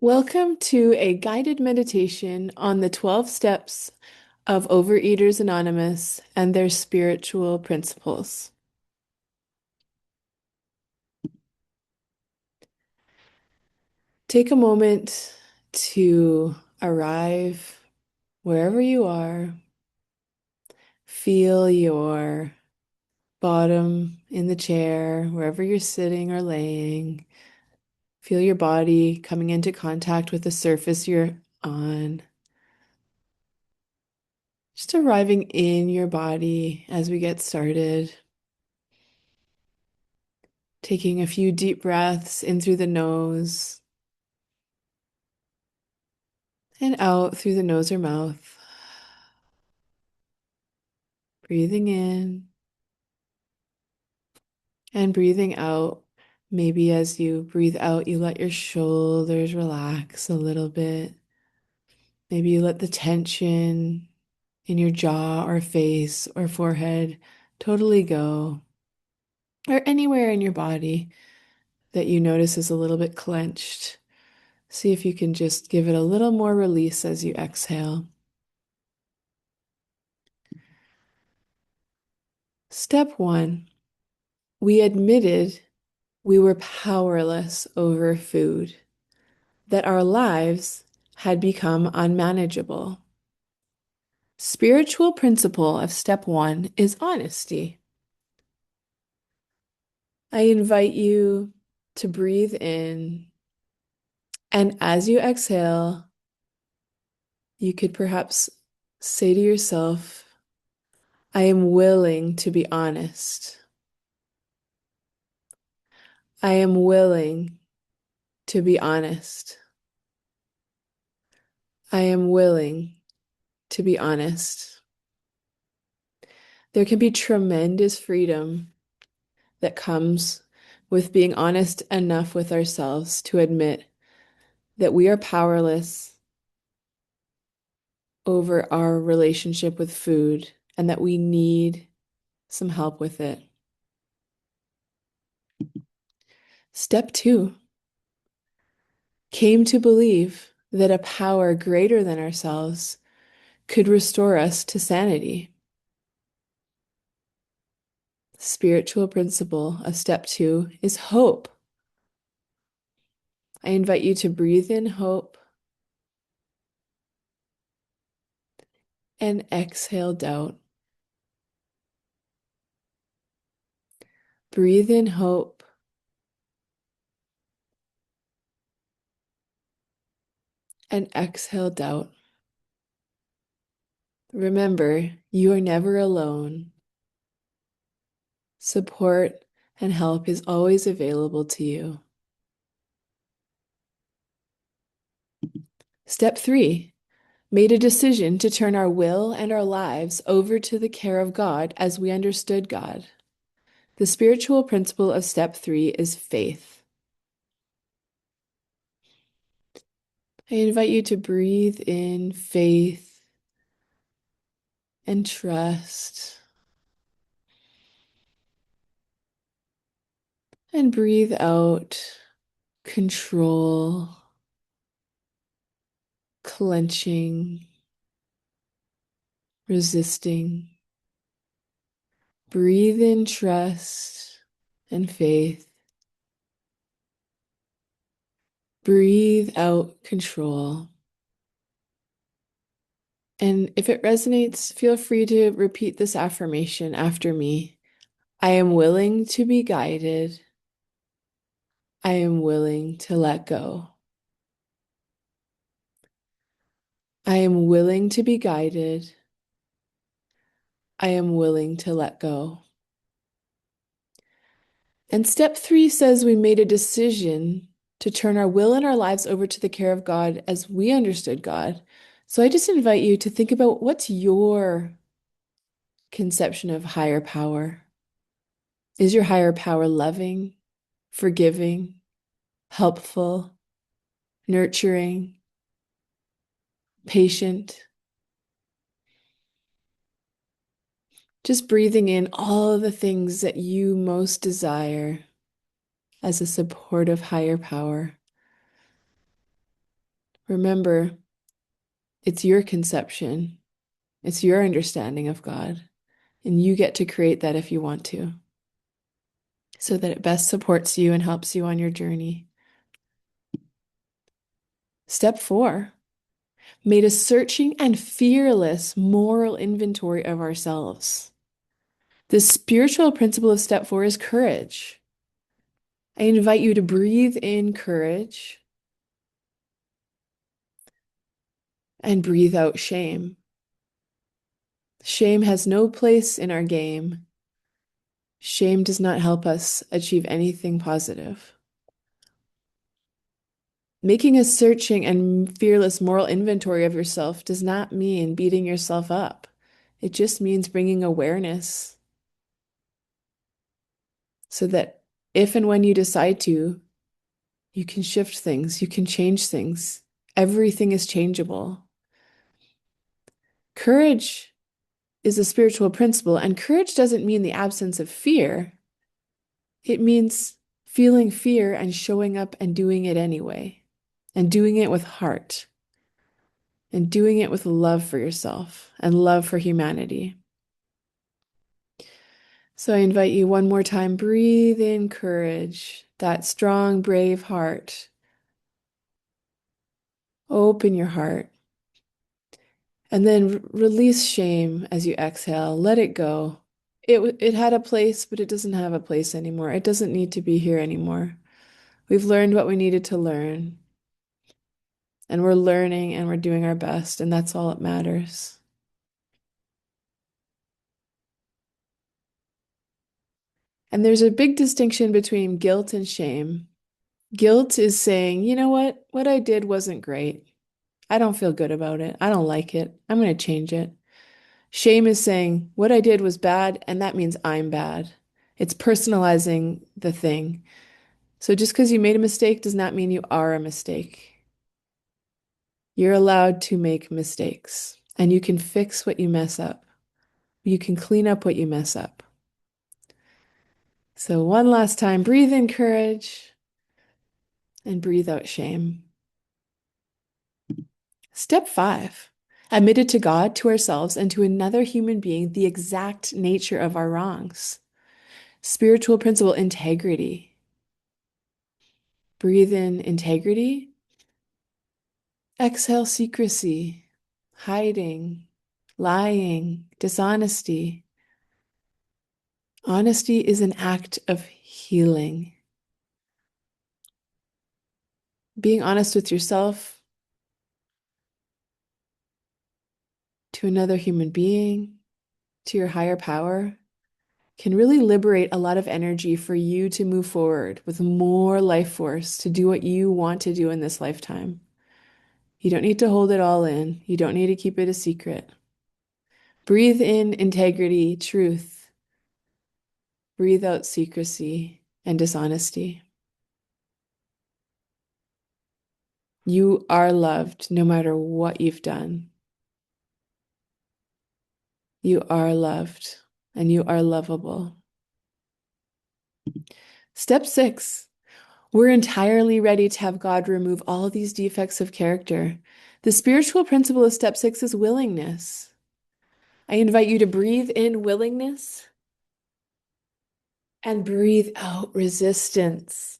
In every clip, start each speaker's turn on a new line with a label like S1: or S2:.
S1: Welcome to a guided meditation on the 12 steps of Overeaters Anonymous and their spiritual principles. Take a moment to arrive wherever you are. Feel your bottom in the chair, wherever you're sitting or laying. Feel your body coming into contact with the surface you're on. Just arriving in your body as we get started. Taking a few deep breaths in through the nose and out through the nose or mouth. Breathing in and breathing out. Maybe as you breathe out, you let your shoulders relax a little bit. Maybe you let the tension in your jaw or face or forehead totally go, or anywhere in your body that you notice is a little bit clenched. See if you can just give it a little more release as you exhale. Step one, we admitted we were powerless over food, that our lives had become unmanageable. Spiritual principle of step one is honesty. I invite you to breathe in, and as you exhale, you could perhaps say to yourself, I am willing to be honest. I am willing to be honest. I am willing to be honest. There can be tremendous freedom that comes with being honest enough with ourselves to admit that we are powerless over our relationship with food and that we need some help with it. Step two, came to believe that a power greater than ourselves could restore us to sanity. Spiritual principle of step two is hope. I invite you to breathe in hope and exhale doubt. Breathe in hope and exhale doubt. Remember, you are never alone. Support and help is always available to you. Step three, made a decision to turn our will and our lives over to the care of God as we understood God. The spiritual principle of step three is faith. I invite you to breathe in faith and trust, and breathe out control, clenching, resisting. Breathe in trust and faith. Breathe out control. And if it resonates, feel free to repeat this affirmation after me. I am willing to be guided. I am willing to let go. I am willing to be guided. I am willing to let go. And step three says we made a decision to turn our will and our lives over to the care of God as we understood God. So I just invite you to think about what's your conception of higher power. Is your higher power loving, forgiving, helpful, nurturing, patient? Just breathing in all the things that you most desire as a supportive higher power. Remember, it's your conception, it's your understanding of God, and you get to create that if you want to, so that it best supports you and helps you on your journey. Step 4, made a searching and fearless moral inventory of ourselves. The spiritual principle of step 4 is courage. I invite you to breathe in courage and breathe out shame. Shame has no place in our game. Shame does not help us achieve anything positive. Making a searching and fearless moral inventory of yourself does not mean beating yourself up. It just means bringing awareness so that if and when you decide to, you can shift things, you can change things. Everything is changeable. Courage is a spiritual principle, and courage doesn't mean the absence of fear. It means feeling fear and showing up and doing it anyway, and doing it with heart, and doing it with love for yourself and love for humanity. So I invite you one more time, breathe in courage, that strong, brave heart. Open your heart. And then release shame as you exhale. Let it go. It had a place, but it doesn't have a place anymore. It doesn't need to be here anymore. We've learned what we needed to learn. And we're learning and we're doing our best, and that's all that matters. And there's a big distinction between guilt and shame. Guilt is saying, you know what I did wasn't great. I don't feel good about it. I don't like it. I'm going to change it. Shame is saying, what I did was bad, and that means I'm bad. It's personalizing the thing. So just because you made a mistake does not mean you are a mistake. You're allowed to make mistakes, and you can fix what you mess up. You can clean up what you mess up. So one last time, breathe in courage and breathe out shame. Step 5, admit it to God, to ourselves, and to another human being the exact nature of our wrongs. Spiritual principle, integrity. Breathe in integrity. Exhale secrecy, hiding, lying, dishonesty. Honesty is an act of healing. Being honest with yourself, to another human being, to your higher power, can really liberate a lot of energy for you to move forward with more life force to do what you want to do in this lifetime. You don't need to hold it all in. You don't need to keep it a secret. Breathe in integrity, truth. Breathe out secrecy and dishonesty. You are loved no matter what you've done. You are loved and you are lovable. Step 6, we're entirely ready to have God remove all these defects of character. The spiritual principle of step 6 is willingness. I invite you to breathe in willingness and breathe out resistance.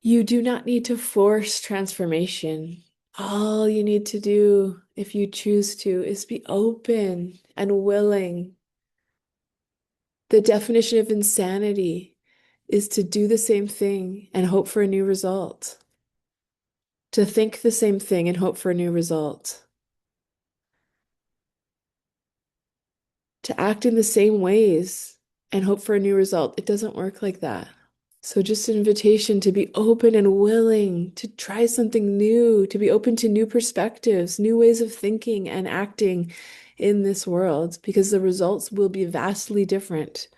S1: You do not need to force transformation. All you need to do, if you choose to, is be open and willing. The definition of insanity is to do the same thing and hope for a new result. To think the same thing and hope for a new result. To act in the same ways and hope for a new result. It doesn't work like that. So just an invitation to be open and willing to try something new, to be open to new perspectives, new ways of thinking and acting in this world, because the results will be vastly different.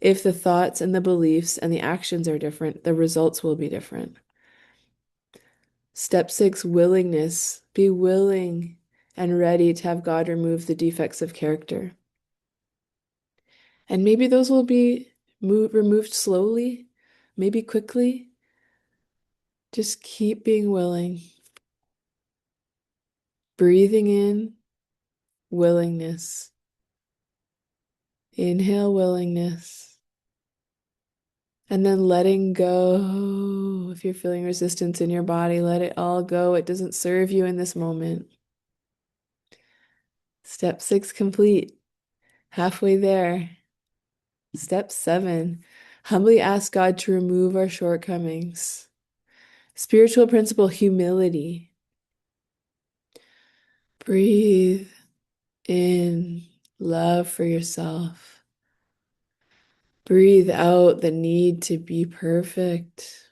S1: If the thoughts and the beliefs and the actions are different, the results will be different. Step 6, willingness. Be willing and ready to have God remove the defects of character. And maybe those will be removed slowly, maybe quickly. Just keep being willing. Breathing in willingness. Inhale willingness. And then letting go. If you're feeling resistance in your body, let it all go. It doesn't serve you in this moment. Step 6 complete. Halfway there. Step 7. Humbly ask God to remove our shortcomings. Spiritual principle, humility. Breathe in love for yourself. Breathe out the need to be perfect.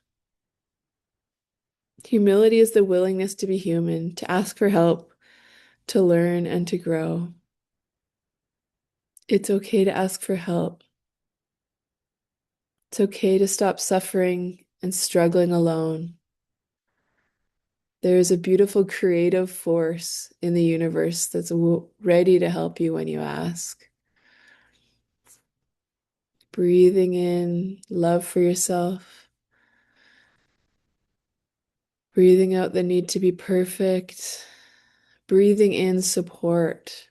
S1: Humility is the willingness to be human, to ask for help, to learn, and to grow. It's okay to ask for help. It's okay to stop suffering and struggling alone. There is a beautiful creative force in the universe that's ready to help you when you ask. Breathing in love for yourself. Breathing out the need to be perfect. Breathing in support.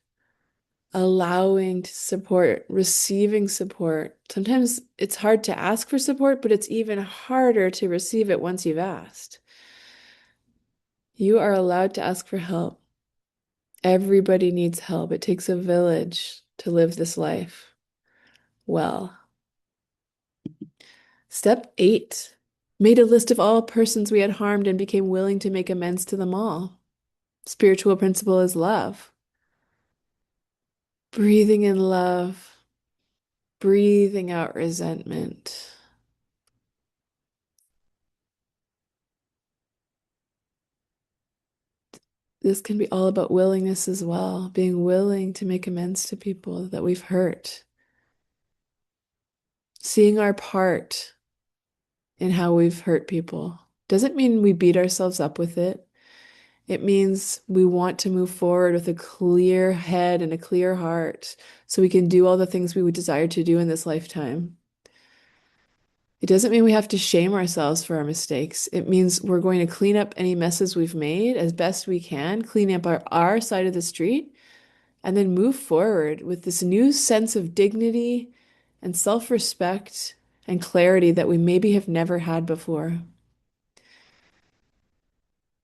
S1: Allowing to support, receiving support. Sometimes it's hard to ask for support, but it's even harder to receive it once you've asked. You are allowed to ask for help. Everybody needs help. It takes a village to live this life well. Step 8. Made a list of all persons we had harmed and became willing to make amends to them all. Spiritual principle is love. Breathing in love, breathing out resentment. This can be all about willingness as well, being willing to make amends to people that we've hurt. Seeing our part in how we've hurt people. Doesn't mean we beat ourselves up with it. It means we want to move forward with a clear head and a clear heart so we can do all the things we would desire to do in this lifetime. It doesn't mean we have to shame ourselves for our mistakes. It means we're going to clean up any messes we've made as best we can, clean up our side of the street, and then move forward with this new sense of dignity and self-respect and clarity that we maybe have never had before.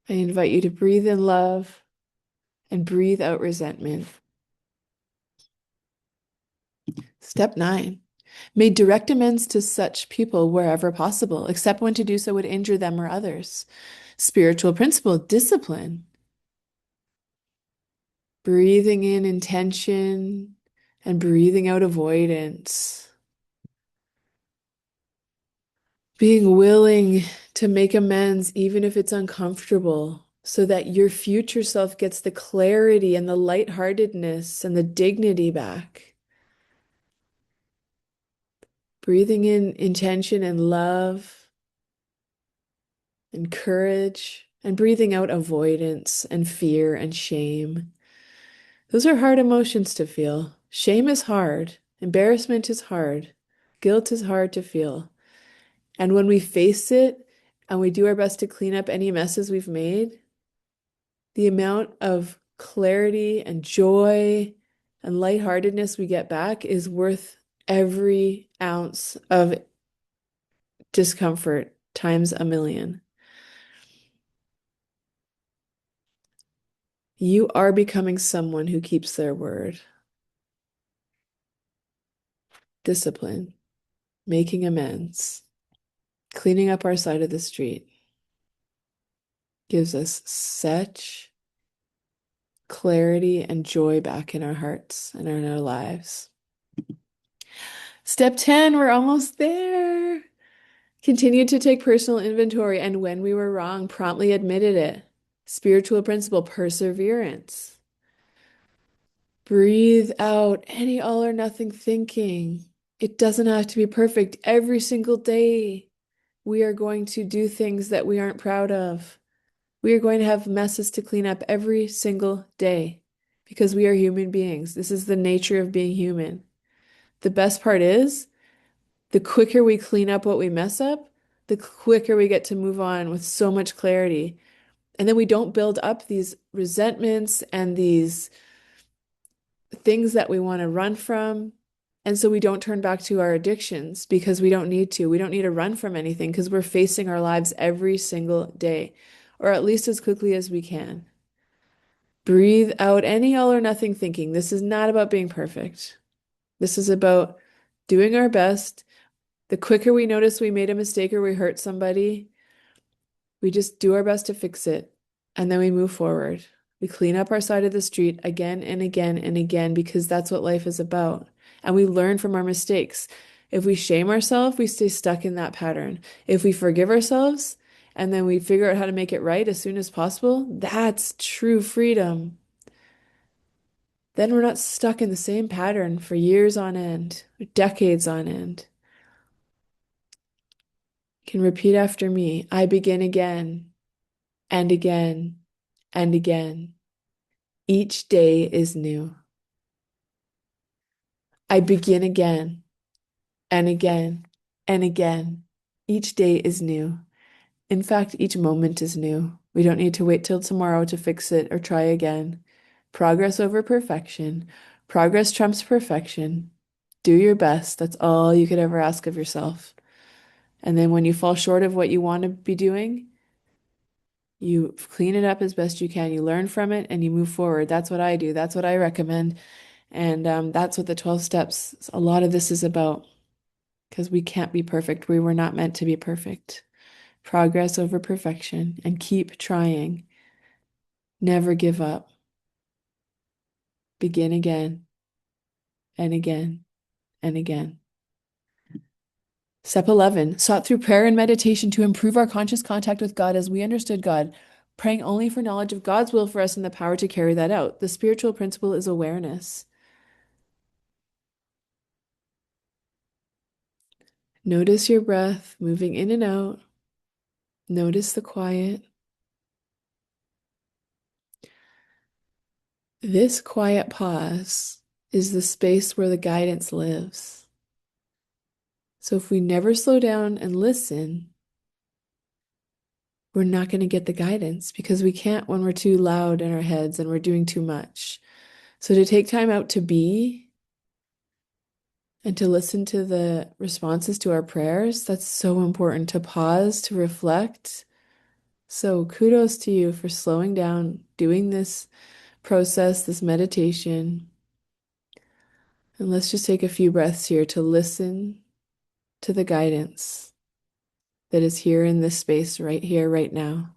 S1: I invite you to breathe in love and breathe out resentment. Step 9. Made direct amends to such people wherever possible, except when to do so would injure them or others. Spiritual principle, discipline. Breathing in intention and breathing out avoidance. Being willing to make amends, even if it's uncomfortable, so that your future self gets the clarity and the lightheartedness and the dignity back. Breathing in intention and love and courage, and breathing out avoidance and fear and shame. Those are hard emotions to feel. Shame is hard. Embarrassment is hard. Guilt is hard to feel. And when we face it and we do our best to clean up any messes we've made, the amount of clarity and joy and lightheartedness we get back is worth every ounce of discomfort times a million. You are becoming someone who keeps their word. Discipline, making amends, cleaning up our side of the street gives us such clarity and joy back in our hearts and in our lives. Step 10, we're almost there. Continue to take personal inventory, and when we were wrong, promptly admitted it. Spiritual principle, perseverance. Breathe out any all or nothing thinking. It doesn't have to be perfect every single day. We are going to do things that we aren't proud of. We are going to have messes to clean up every single day because we are human beings. This is the nature of being human. The best part is, the quicker we clean up what we mess up, the quicker we get to move on with so much clarity. And then we don't build up these resentments and these things that we want to run from. And so we don't turn back to our addictions because we don't need to. We don't need to run from anything because we're facing our lives every single day, or at least as quickly as we can. Breathe out any all or nothing thinking. This is not about being perfect. This is about doing our best. The quicker we notice we made a mistake or we hurt somebody, we just do our best to fix it. And then we move forward. We clean up our side of the street again and again and again because that's what life is about. And we learn from our mistakes. If we shame ourselves, we stay stuck in that pattern. If we forgive ourselves and then we figure out how to make it right as soon as possible, that's true freedom. Then we're not stuck in the same pattern for years on end, decades on end. You can repeat after me. I begin again and again and again. Each day is new. I begin again and again and again. Each day is new. In fact, each moment is new. We don't need to wait till tomorrow to fix it or try again. Progress over perfection. Progress trumps perfection. Do your best. That's all you could ever ask of yourself. And then when you fall short of what you want to be doing, you clean it up as best you can. You learn from it and you move forward. That's what I do. That's what I recommend. And that's what the 12 steps, a lot of this is about, because we can't be perfect. We were not meant to be perfect. Progress over perfection and keep trying. Never give up. Begin again and again and again. Step 11, sought through prayer and meditation to improve our conscious contact with God as we understood God, praying only for knowledge of God's will for us and the power to carry that out. The spiritual principle is awareness. Notice your breath moving in and out. Notice the quiet. This quiet pause is the space where the guidance lives. So if we never slow down and listen, we're not going to get the guidance because we can't when we're too loud in our heads and we're doing too much. So to take time out to be and to listen to the responses to our prayers, that's so important, to pause, to reflect. So kudos to you for slowing down, doing this process, this meditation. And let's just take a few breaths here to listen to the guidance that is here in this space, right here, right now.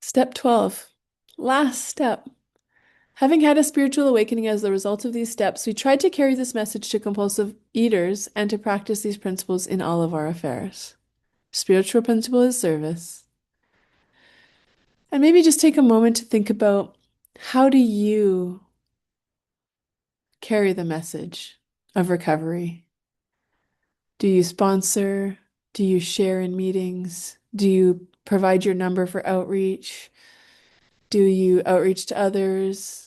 S1: Step 12, last step. Having had a spiritual awakening as the result of these steps, we tried to carry this message to compulsive eaters and to practice these principles in all of our affairs. Spiritual principle is service. And maybe just take a moment to think about, how do you carry the message of recovery? Do you sponsor? Do you share in meetings? Do you provide your number for outreach? Do you outreach to others?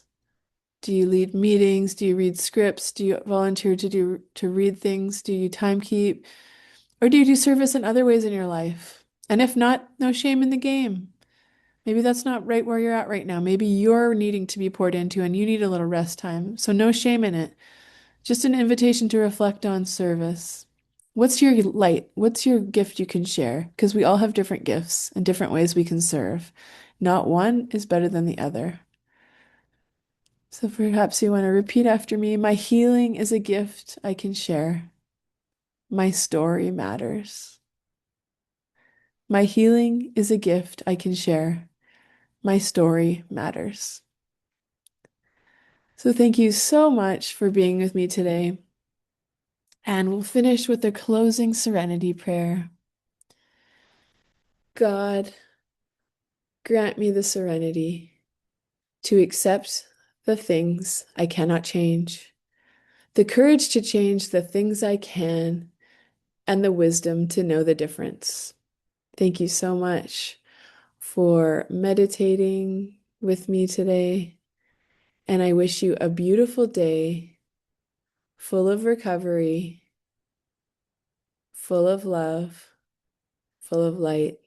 S1: Do you lead meetings? Do you read scripts? Do you volunteer to read things? Do you time keep? Or do you do service in other ways in your life? And if not, no shame in the game. Maybe that's not right where you're at right now. Maybe you're needing to be poured into and you need a little rest time. So no shame in it. Just an invitation to reflect on service. What's your light? What's your gift you can share? Because we all have different gifts and different ways we can serve. Not one is better than the other. So perhaps you want to repeat after me. My healing is a gift I can share. My story matters. My healing is a gift I can share. My story matters. So thank you so much for being with me today. And we'll finish with a closing serenity prayer. God, grant me the serenity to accept the things I cannot change, the courage to change the things I can, and the wisdom to know the difference. Thank you so much for meditating with me today. And I wish you a beautiful day full of recovery, full of love, full of light.